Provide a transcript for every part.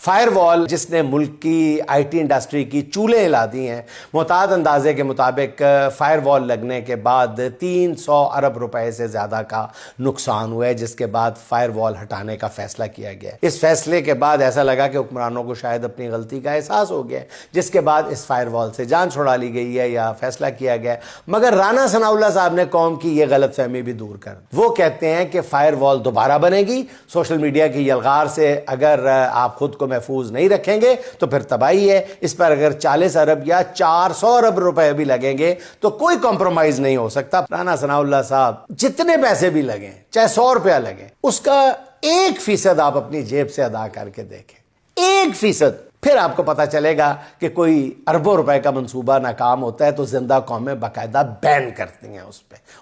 Fire وال جس نے ملک کی آئی ٹی انڈسٹری کی چولہے ہلا دی ہیں، محتاط اندازے کے مطابق فائر وال لگنے کے بعد 300 ارب روپے سے زیادہ کا نقصان ہوا ہے، جس کے بعد فائر وال ہٹانے کا فیصلہ کیا گیا۔ اس فیصلے کے بعد ایسا لگا کہ حکمرانوں کو شاید اپنی غلطی کا احساس ہو گیا، جس کے بعد اس فائر وال سے جان چھڑا لی گئی ہے یا فیصلہ کیا گیا۔ مگر رانا ثناءاللہ صاحب نے قوم کی یہ غلط فہمی بھی دور کر دی۔ وہ کہتے ہیں کہ فائر وال دوبارہ بنے گی، سوشل میڈیا کی یلغار سے اگر آپ خود کو محفوظ نہیں رکھیں گے تو پھر تباہی ہے۔ اس پر اگر 40 ارب یا 400 ارب روپے بھی لگیں گے تو کوئی کمپرومائز نہیں ہو سکتا۔ رانا ثناءاللہ صاحب جتنے پیسے بھی لگیں، چاہے 100 روپیہ لگیں، اس کا 1% آپ اپنی جیب سے ادا کر کے دیکھیں، 1%، پھر آپ کو پتا چلے گا کہ کوئی اربوں روپے کا منصوبہ ناکام ہوتا ہے تو زندہ قومیں باقاعدہ بین کرتی ہیں،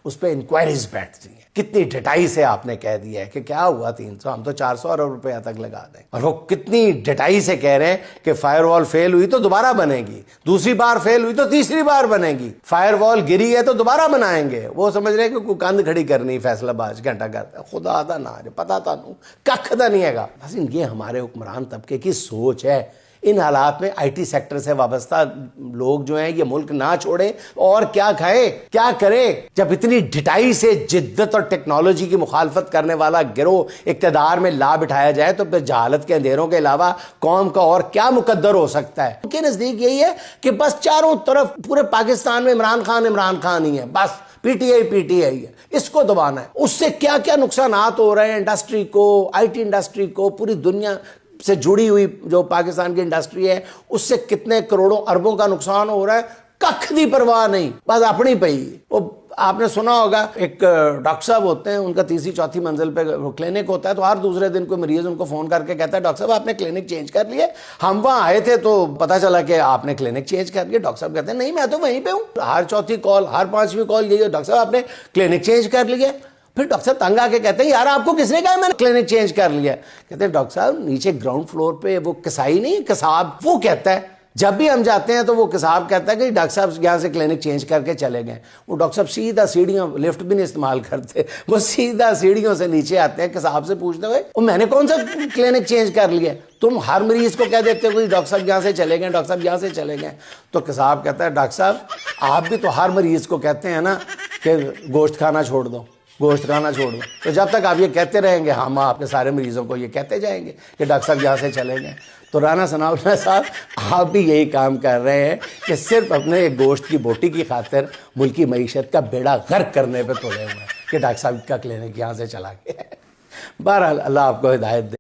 اس پہ انکوائریز بیٹھتی ہیں۔ کتنی ڈٹائی سے آپ نے کہہ دیا ہے کہ کیا ہوا 300، ہم تو 400 ارب روپیہ تک لگا دیں، اور وہ کتنی ڈٹائی سے کہہ رہے ہیں کہ فائر وال فیل ہوئی تو دوبارہ بنے گی، دوسری بار فیل ہوئی تو تیسری بار بنے گی، فائر وال گری ہے تو دوبارہ بنائیں گے۔ وہ سمجھ رہے ہیں کہ کوئی کاند کھڑی کرنی فیصلہ باز گھنٹہ کرتا، خدا دا نہ پتا تھا نو ککھ دا نہیں ہے گا۔ یہ ہمارے حکمران طبقے کی سوچ ہے۔ ان حالات میں آئی ٹی سیکٹر سے وابستہ لوگ جو ہیں یہ ملک نہ چھوڑیں اور کیا کھائے کیا کرے، جب اتنی ڈٹائی سے جدت اور ٹیکنالوجی کی مخالفت کرنے والا گروہ اقتدار میں لا بٹھایا جائے تو پھر جہالت کے اندھیروں کے علاوہ قوم کا اور کیا مقدر ہو سکتا ہے۔ ان کے نزدیک یہی ہے کہ بس چاروں طرف پورے پاکستان میں عمران خان ہی ہے، بس پی ٹی آئی ہے، اس کو دبانا ہے۔ اس سے کیا کیا نقصانات ہو رہے ہیں انڈسٹری کو، آئی ٹی انڈسٹری کو، پوری دنیا سے جڑی ہوئی جو پاکستان کی انڈسٹری ہے اس سے کتنے کروڑوں اربوں کا نقصان ہو رہا ہے، ککھ دی پرواہ نہیں، بس اپنی پئی۔ وہ آپ نے سنا ہوگا ایک ڈاکٹر صاحب ہوتے ہیں، ان کا تیسری چوتھی منزل پہ کلینک ہوتا ہے، تو ہر دوسرے دن کوئی مریض ان کو فون کر کے کہتا ہے ڈاکٹر صاحب آپ نے کلینک چینج کر لیے، ہم وہاں آئے تھے تو پتہ چلا کہ آپ نے کلینک چینج کر لیا۔ ڈاکٹر صاحب کہتے ہیں نہیں میں تو وہیں پہ ہوں۔ ہر چوتھی کال، ہر پانچویں کال یہی ہے، ڈاکٹر صاحب آپ نے کلینک چینج کر لیا۔ پھر ڈاکٹر صاحب تنگ آ کے کہتے ہیں یار آپ کو کس نے کہا میں نے کلینک چینج کر لیا؟ کہتے ہیں ڈاکٹر صاحب نیچے گراؤنڈ فلور پہ وہ کسائی نہیں، کساب، وہ کہتا ہے جب بھی ہم جاتے ہیں تو وہ کساب کہتا ہے کہ ڈاکٹر صاحب یہاں سے کلینک چینج کر کے چلے گئے۔ وہ ڈاکٹر صاحب سیدھا سیڑھیاں، لفٹ بھی نہیں استعمال کرتے، وہ سیدھا سیڑھیوں سے نیچے آتے ہیں، کساب سے پوچھتے ہوئے میں نے کون سا کلینک چینج کر لیا؟ تم ہر مریض کو کہہ دیتے ہو ڈاکٹر صاحب یہاں سے چلے گئے، ڈاکٹر صاحب یہاں سے چلے گئے۔ تو کساب کہتا ہے ڈاکٹر صاحب آپ بھی تو ہر مریض کو کہتے ہیں نا کہ گوشت کھانا چھوڑ دو، گوشت کھانا چھوڑ دو، تو جب تک آپ یہ کہتے رہیں گے ہم آپ کے سارے مریضوں کو یہ کہتے جائیں گے کہ ڈاکٹر صاحب یہاں سے چلے گئے۔ تو رانا ثناءاللہ صاحب آپ بھی یہی کام کر رہے ہیں کہ صرف اپنے گوشت کی بوٹی کی خاطر ملکی معیشت کا بیڑا غرق کرنے پہ تلے ہوئے ہیں کہ ڈاکٹر صاحب کا کلینک یہاں سے چلا گیا۔ بہرحال اللہ آپ کو ہدایت دے۔